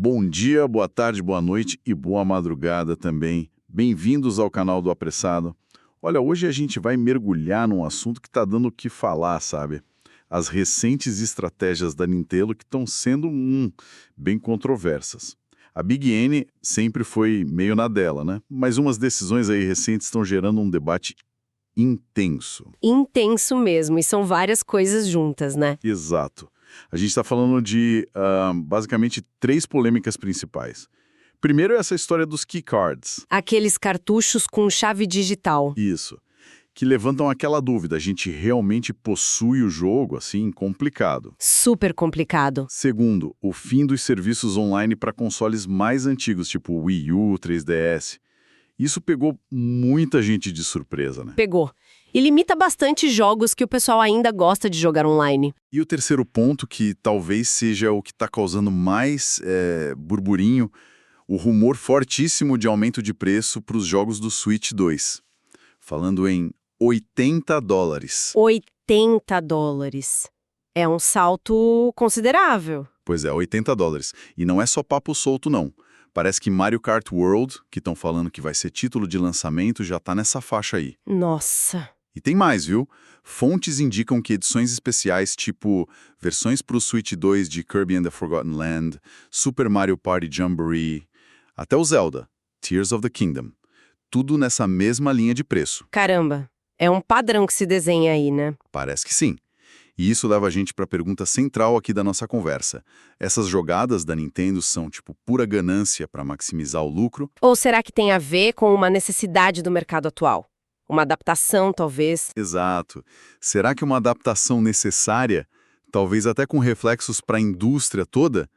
Bom dia, boa tarde, boa noite e boa madrugada também. Bem-vindos ao canal do Apressado. Olha, hoje a gente vai mergulhar num assunto que está dando o que falar, sabe? As recentes estratégias da Nintendo que estão sendo bem controversas. A Big N sempre foi meio na dela, né? Mas umas decisões aí recentes estão gerando um debate intenso. Intenso mesmo, e são várias coisas juntas, né? Exato. A gente está falando de, basicamente, 3 polêmicas principais. Primeiro é essa história dos keycards. Aqueles cartuchos com chave digital. Isso. Que levantam aquela dúvida, a gente realmente possui o jogo, assim, complicado. Super complicado. Segundo, o fim dos serviços online para consoles mais antigos, tipo Wii U, 3DS. Isso pegou muita gente de surpresa, né? Pegou. E limita bastante jogos que o pessoal ainda gosta de jogar online. E o terceiro ponto, que talvez seja o que está causando mais burburinho, o rumor fortíssimo de aumento de preço para os jogos do Switch 2. Falando em $80. $80. É um salto considerável. Pois é, $80. E não é só papo solto, não. Parece que Mario Kart World, que estão falando que vai ser título de lançamento, já tá nessa faixa aí. Nossa. E tem mais, viu? Fontes indicam que edições especiais, tipo versões para o Switch 2 de Kirby and the Forgotten Land, Super Mario Party Jamboree, até o Zelda, Tears of the Kingdom. Tudo nessa mesma linha de preço. Caramba, é um padrão que se desenha aí, né? Parece que sim. E isso leva a gente para a pergunta central aqui da nossa conversa. Essas jogadas da Nintendo são, tipo, pura ganância para maximizar o lucro? Ou será que tem a ver com uma necessidade do mercado atual? Uma adaptação, talvez? Exato. Será que uma adaptação necessária, talvez até com reflexos para a indústria toda?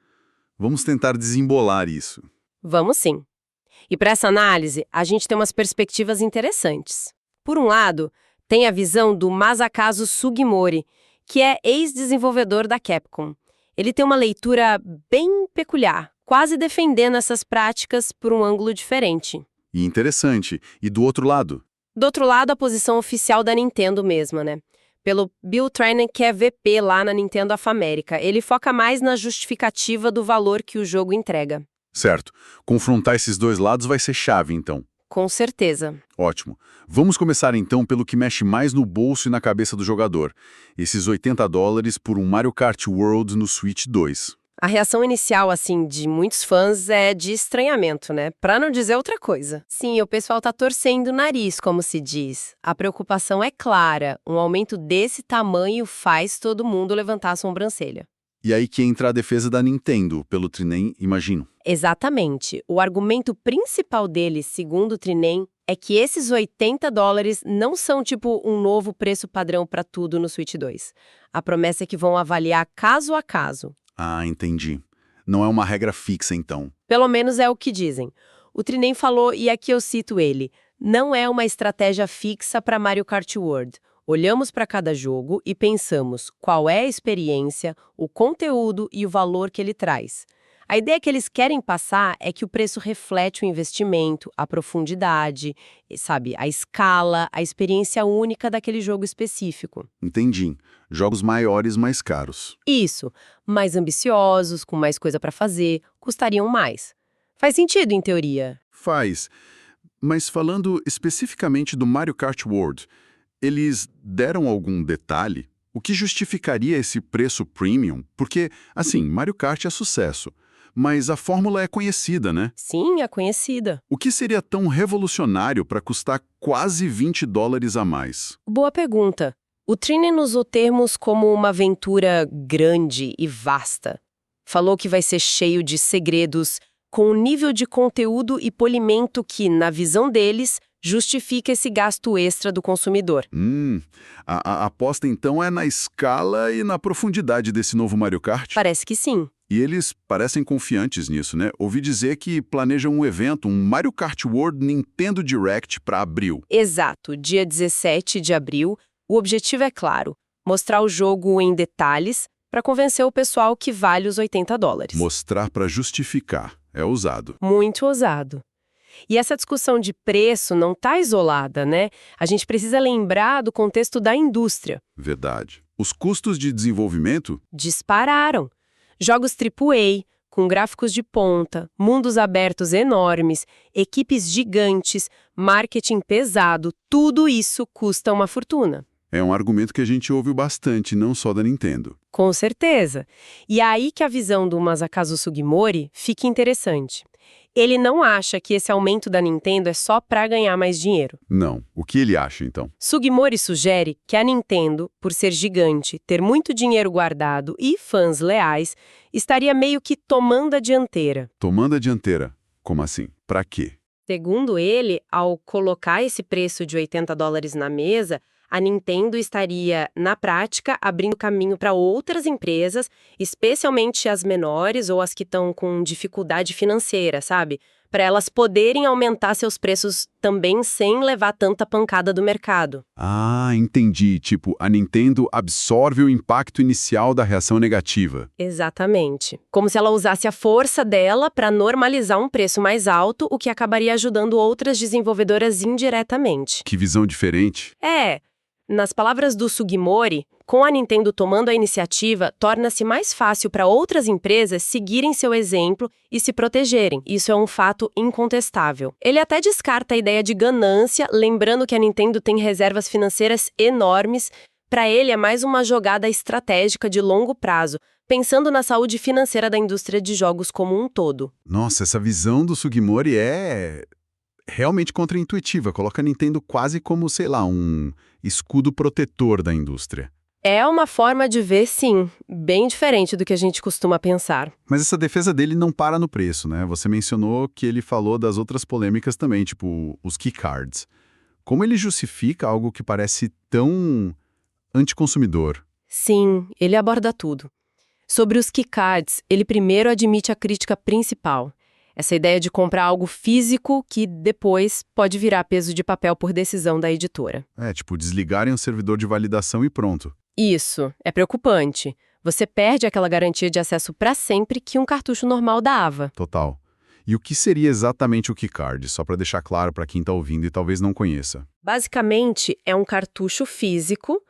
Vamos tentar desembolar isso. Vamos sim. E para essa análise, a gente tem umas perspectivas interessantes. Por um lado, tem a visão do Masakazu Sugimori, que é ex-desenvolvedor da Capcom. Ele tem uma leitura bem peculiar, quase defendendo essas práticas por um ângulo diferente. E interessante. E do outro lado? Do outro lado, a posição oficial da Nintendo mesma, né? Pelo Bill Trinen, que é VP lá na Nintendo of America. Ele foca mais na justificativa do valor que o jogo entrega. Certo. Confrontar esses dois lados vai ser chave, então. Com certeza. Ótimo. Vamos começar então pelo que mexe mais no bolso e na cabeça do jogador. Esses $80 por um Mario Kart World no Switch 2. A reação inicial, assim, de muitos fãs é de estranhamento, né? Pra não dizer outra coisa. Sim, o pessoal tá torcendo o nariz, como se diz. A preocupação é clara. Um aumento desse tamanho faz todo mundo levantar a sobrancelha. E aí que entra a defesa da Nintendo, pelo Trinen, imagino. Exatamente. O argumento principal deles, segundo o Trinen, é que esses $80 não são tipo um novo preço padrão para tudo no Switch 2. A promessa é que vão avaliar caso a caso. Ah, entendi. Não é uma regra fixa, então. Pelo menos é o que dizem. O Trinen falou, e aqui eu cito ele, não é uma estratégia fixa para Mario Kart World. Olhamos para cada jogo e pensamos qual é a experiência, o conteúdo e o valor que ele traz. A ideia que eles querem passar é que o preço reflete o investimento, a profundidade, sabe, a escala, a experiência única daquele jogo específico. Entendi. Jogos maiores, mais caros. Isso. Mais ambiciosos, com mais coisa para fazer, custariam mais. Faz sentido, em teoria. Faz. Mas falando especificamente do Mario Kart World, eles deram algum detalhe? O que justificaria esse preço premium? Porque, assim, Mario Kart é sucesso. Mas a fórmula é conhecida, né? Sim, é conhecida. O que seria tão revolucionário para custar quase $20 a mais? Boa pergunta. O Trinen usou termos como uma aventura grande e vasta. Falou que vai ser cheio de segredos, com um nível de conteúdo e polimento que, na visão deles, justifica esse gasto extra do consumidor. A aposta então é na escala e na profundidade desse novo Mario Kart? Parece que sim. E eles parecem confiantes nisso, né? Ouvi dizer que planejam um evento, um Mario Kart World Nintendo Direct para abril. Exato, dia 17 de abril. O objetivo é claro, mostrar o jogo em detalhes para convencer o pessoal que vale os $80. Mostrar para justificar. É ousado. Muito ousado. E essa discussão de preço não está isolada, né? A gente precisa lembrar do contexto da indústria. Verdade. Os custos de desenvolvimento Dispararam. Jogos AAA, com gráficos de ponta, mundos abertos enormes, equipes gigantes, marketing pesado, tudo isso custa uma fortuna. É um argumento que a gente ouve bastante, não só da Nintendo. Com certeza. E é aí que a visão do Masakazu Sugimori fica interessante. Ele não acha que esse aumento da Nintendo é só para ganhar mais dinheiro. Não. O que ele acha, então? Sugimori sugere que a Nintendo, por ser gigante, ter muito dinheiro guardado e fãs leais, estaria meio que tomando a dianteira. Tomando a dianteira. Como assim? Pra quê? Segundo ele, ao colocar esse preço de $80 na mesa, a Nintendo estaria, na prática, abrindo caminho para outras empresas, especialmente as menores ou as que estão com dificuldade financeira, sabe? Para elas poderem aumentar seus preços também sem levar tanta pancada do mercado. Ah, entendi. Tipo, a Nintendo absorve o impacto inicial da reação negativa. Exatamente. Como se ela usasse a força dela para normalizar um preço mais alto, o que acabaria ajudando outras desenvolvedoras indiretamente. Que visão diferente. Nas palavras do Sugimori, com a Nintendo tomando a iniciativa, torna-se mais fácil para outras empresas seguirem seu exemplo e se protegerem. Isso é um fato incontestável. Ele até descarta a ideia de ganância, lembrando que a Nintendo tem reservas financeiras enormes. Para ele, é mais uma jogada estratégica de longo prazo, pensando na saúde financeira da indústria de jogos como um todo. Nossa, essa visão do Sugimori é realmente contraintuitiva. Coloca a Nintendo quase como, sei lá, um escudo protetor da indústria. É uma forma de ver, sim, bem diferente do que a gente costuma pensar. Mas essa defesa dele não para no preço, né? Você mencionou que ele falou das outras polêmicas também, tipo os keycards. Como ele justifica algo que parece tão anticonsumidor? Sim, ele aborda tudo. Sobre os keycards, ele primeiro admite a crítica principal. Essa ideia de comprar algo físico que depois pode virar peso de papel por decisão da editora. Tipo, desligarem o servidor de validação e pronto. Isso, é preocupante. Você perde aquela garantia de acesso para sempre que um cartucho normal dava. Total. E o que seria exatamente o keycard? Só para deixar claro para quem está ouvindo e talvez não conheça. Basicamente, é um cartucho físico,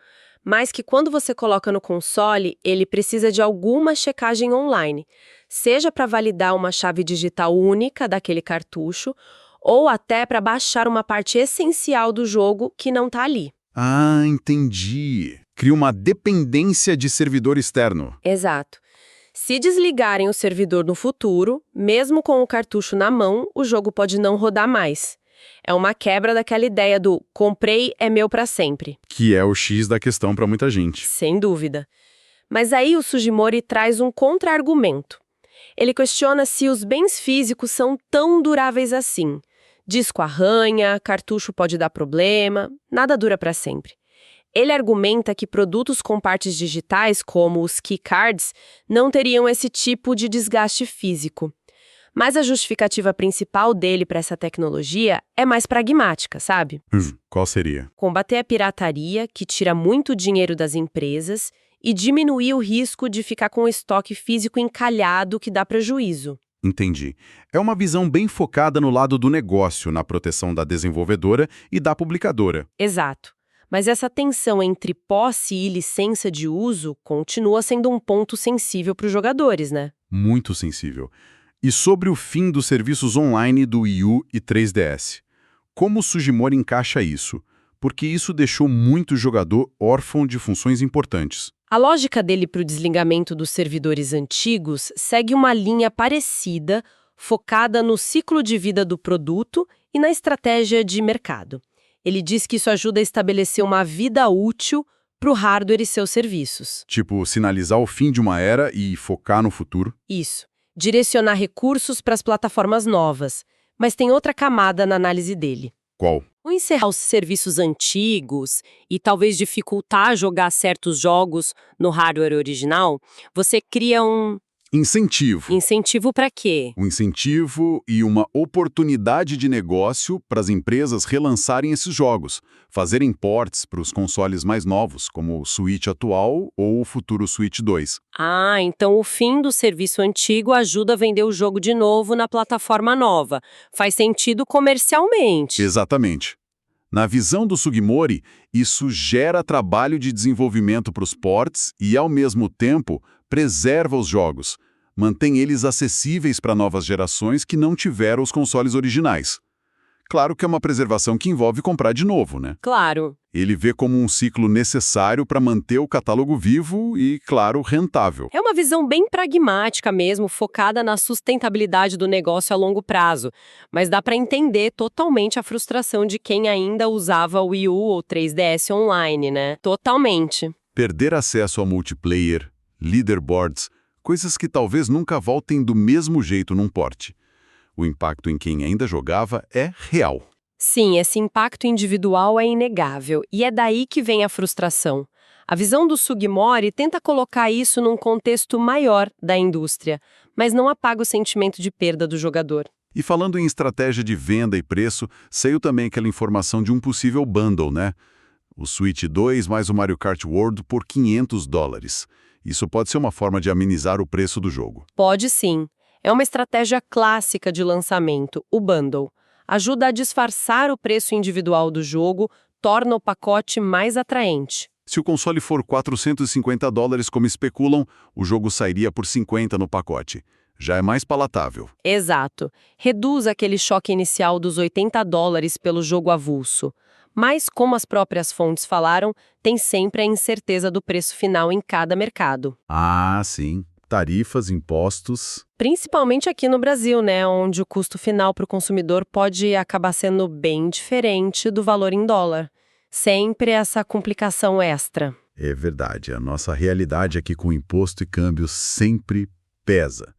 mas que quando você coloca no console, ele precisa de alguma checagem online, seja para validar uma chave digital única daquele cartucho, ou até para baixar uma parte essencial do jogo que não está ali. Ah, entendi. Cria uma dependência de servidor externo. Exato. Se desligarem o servidor no futuro, mesmo com o cartucho na mão, o jogo pode não rodar mais. É uma quebra daquela ideia do comprei é meu para sempre. Que é o X da questão para muita gente. Sem dúvida. Mas aí o Sugimori traz um contra-argumento. Ele questiona se os bens físicos são tão duráveis assim. Disco arranha, cartucho pode dar problema, nada dura para sempre. Ele argumenta que produtos com partes digitais, como os keycards, não teriam esse tipo de desgaste físico. Mas a justificativa principal dele para essa tecnologia é mais pragmática, sabe? Qual seria? Combater a pirataria, que tira muito dinheiro das empresas, e diminuir o risco de ficar com o estoque físico encalhado que dá prejuízo. Entendi. É uma visão bem focada no lado do negócio, na proteção da desenvolvedora e da publicadora. Exato. Mas essa tensão entre posse e licença de uso continua sendo um ponto sensível para os jogadores, né? Muito sensível. E sobre o fim dos serviços online do Wii U e 3DS. Como o Sugimori encaixa isso? Porque isso deixou muito jogador órfão de funções importantes. A lógica dele para o desligamento dos servidores antigos segue uma linha parecida, focada no ciclo de vida do produto e na estratégia de mercado. Ele diz que isso ajuda a estabelecer uma vida útil para o hardware e seus serviços. Tipo, sinalizar o fim de uma era e focar no futuro? Isso. Direcionar recursos para as plataformas novas. Mas tem outra camada na análise dele. Qual? Ao encerrar os serviços antigos e talvez dificultar jogar certos jogos no hardware original, você cria um Incentivo. incentivo para quê? Um incentivo e uma oportunidade de negócio para as empresas relançarem esses jogos, fazerem ports para os consoles mais novos, como o Switch atual ou o futuro Switch 2. Ah, então o fim do serviço antigo ajuda a vender o jogo de novo na plataforma nova. Faz sentido comercialmente. Exatamente. Na visão do Sugimori, isso gera trabalho de desenvolvimento para os ports e, ao mesmo tempo, preserva os jogos, mantém eles acessíveis para novas gerações que não tiveram os consoles originais. Claro que é uma preservação que envolve comprar de novo, né? Claro. Ele vê como um ciclo necessário para manter o catálogo vivo e, claro, rentável. É uma visão bem pragmática mesmo, focada na sustentabilidade do negócio a longo prazo. Mas dá para entender totalmente a frustração de quem ainda usava o Wii U ou 3DS online, né? Totalmente. Perder acesso ao multiplayer, leaderboards, coisas que talvez nunca voltem do mesmo jeito num porte. O impacto em quem ainda jogava é real. Sim, esse impacto individual é inegável, e é daí que vem a frustração. A visão do Sugimori tenta colocar isso num contexto maior da indústria, mas não apaga o sentimento de perda do jogador. E falando em estratégia de venda e preço, saiu também aquela informação de um possível bundle, né? O Switch 2 mais o Mario Kart World por $500. Isso pode ser uma forma de amenizar o preço do jogo. Pode sim. É uma estratégia clássica de lançamento, o bundle. Ajuda a disfarçar o preço individual do jogo, torna o pacote mais atraente. Se o console for $450 como especulam, o jogo sairia por $50 no pacote. Já é mais palatável. Exato. Reduz aquele choque inicial dos $80 pelo jogo avulso. Mas, como as próprias fontes falaram, tem sempre a incerteza do preço final em cada mercado. Ah, sim. Tarifas, impostos. Principalmente aqui no Brasil, né, onde o custo final para o consumidor pode acabar sendo bem diferente do valor em dólar. Sempre essa complicação extra. É verdade, a nossa realidade aqui com imposto e câmbio sempre pesa.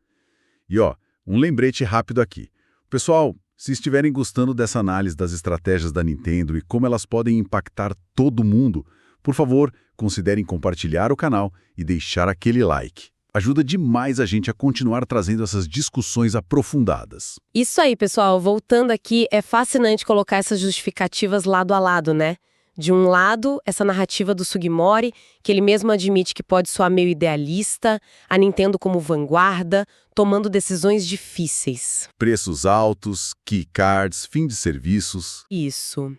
E um lembrete rápido aqui. Pessoal, se estiverem gostando dessa análise das estratégias da Nintendo e como elas podem impactar todo mundo, por favor, considerem compartilhar o canal e deixar aquele like. Ajuda demais a gente a continuar trazendo essas discussões aprofundadas. Isso aí, pessoal. Voltando aqui, é fascinante colocar essas justificativas lado a lado, né? De um lado, essa narrativa do Sugimori, que ele mesmo admite que pode soar meio idealista, a Nintendo como vanguarda, tomando decisões difíceis. Preços altos, keycards, fim de serviços. Isso.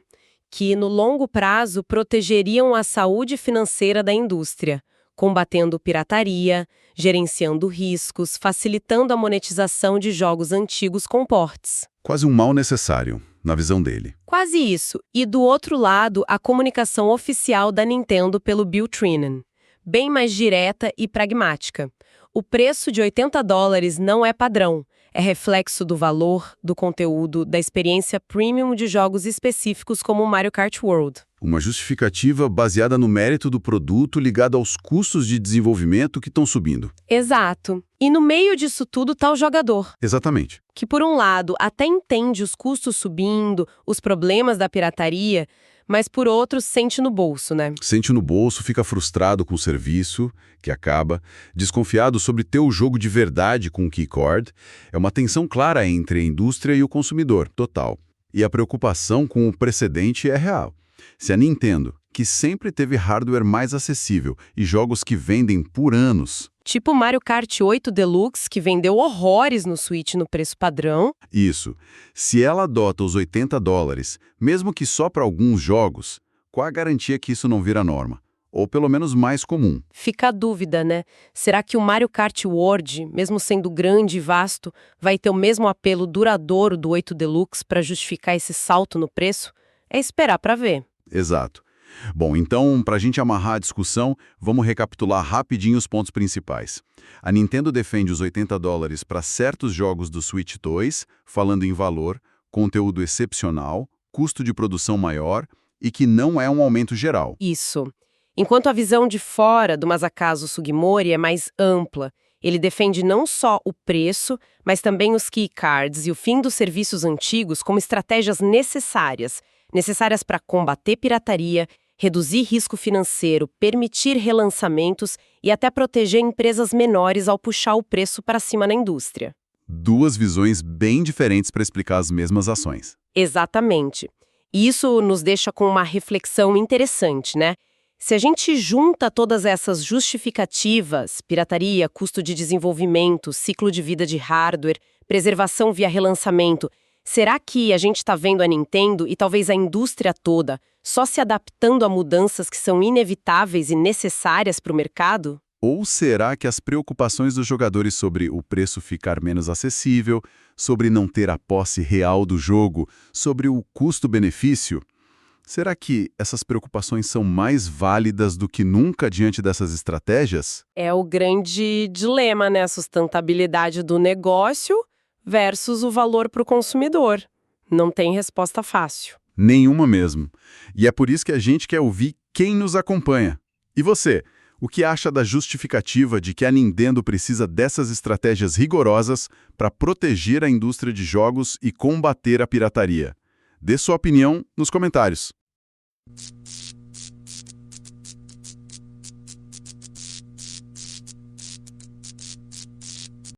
Que no longo prazo protegeriam a saúde financeira da indústria, combatendo pirataria, gerenciando riscos, facilitando a monetização de jogos antigos com ports. Quase um mal necessário, na visão dele. Quase isso. E do outro lado, a comunicação oficial da Nintendo pelo Bill Trinen. Bem mais direta e pragmática. O preço de $80 não é padrão. É reflexo do valor, do conteúdo, da experiência premium de jogos específicos como o Mario Kart World. Uma justificativa baseada no mérito do produto ligado aos custos de desenvolvimento que estão subindo. Exato. E no meio disso tudo está o jogador. Exatamente. Que, por um lado, até entende os custos subindo, os problemas da pirataria, mas, por outro, sente no bolso, né? Sente no bolso, fica frustrado com o serviço, que acaba, desconfiado sobre ter o jogo de verdade com o keycard. É uma tensão clara entre a indústria e o consumidor, total. E a preocupação com o precedente é real. Se a Nintendo, que sempre teve hardware mais acessível e jogos que vendem por anos... Tipo Mario Kart 8 Deluxe, que vendeu horrores no Switch no preço padrão. Isso. Se ela adota os $80, mesmo que só para alguns jogos, qual a garantia que isso não vira norma? Ou pelo menos mais comum? Fica a dúvida, né? Será que o Mario Kart World, mesmo sendo grande e vasto, vai ter o mesmo apelo duradouro do 8 Deluxe para justificar esse salto no preço? É esperar para ver. Exato. Bom, então, para a gente amarrar a discussão, vamos recapitular rapidinho os pontos principais. A Nintendo defende os $80 para certos jogos do Switch 2, falando em valor, conteúdo excepcional, custo de produção maior e que não é um aumento geral. Isso. Enquanto a visão de fora do Masakazu Sugimori é mais ampla, ele defende não só o preço, mas também os keycards e o fim dos serviços antigos como estratégias necessárias para combater pirataria, reduzir risco financeiro, permitir relançamentos e até proteger empresas menores ao puxar o preço para cima na indústria. Duas visões bem diferentes para explicar as mesmas ações. Exatamente. E isso nos deixa com uma reflexão interessante, né? Se a gente junta todas essas justificativas, pirataria, custo de desenvolvimento, ciclo de vida de hardware, preservação via relançamento, será que a gente está vendo a Nintendo e talvez a indústria toda só se adaptando a mudanças que são inevitáveis e necessárias para o mercado? Ou será que as preocupações dos jogadores sobre o preço ficar menos acessível, sobre não ter a posse real do jogo, sobre o custo-benefício? Será que essas preocupações são mais válidas do que nunca diante dessas estratégias? É o grande dilema, né? A sustentabilidade do negócio versus o valor para o consumidor. Não tem resposta fácil. Nenhuma mesmo. E é por isso que a gente quer ouvir quem nos acompanha. E você, o que acha da justificativa de que a Nintendo precisa dessas estratégias rigorosas para proteger a indústria de jogos e combater a pirataria? Dê sua opinião nos comentários.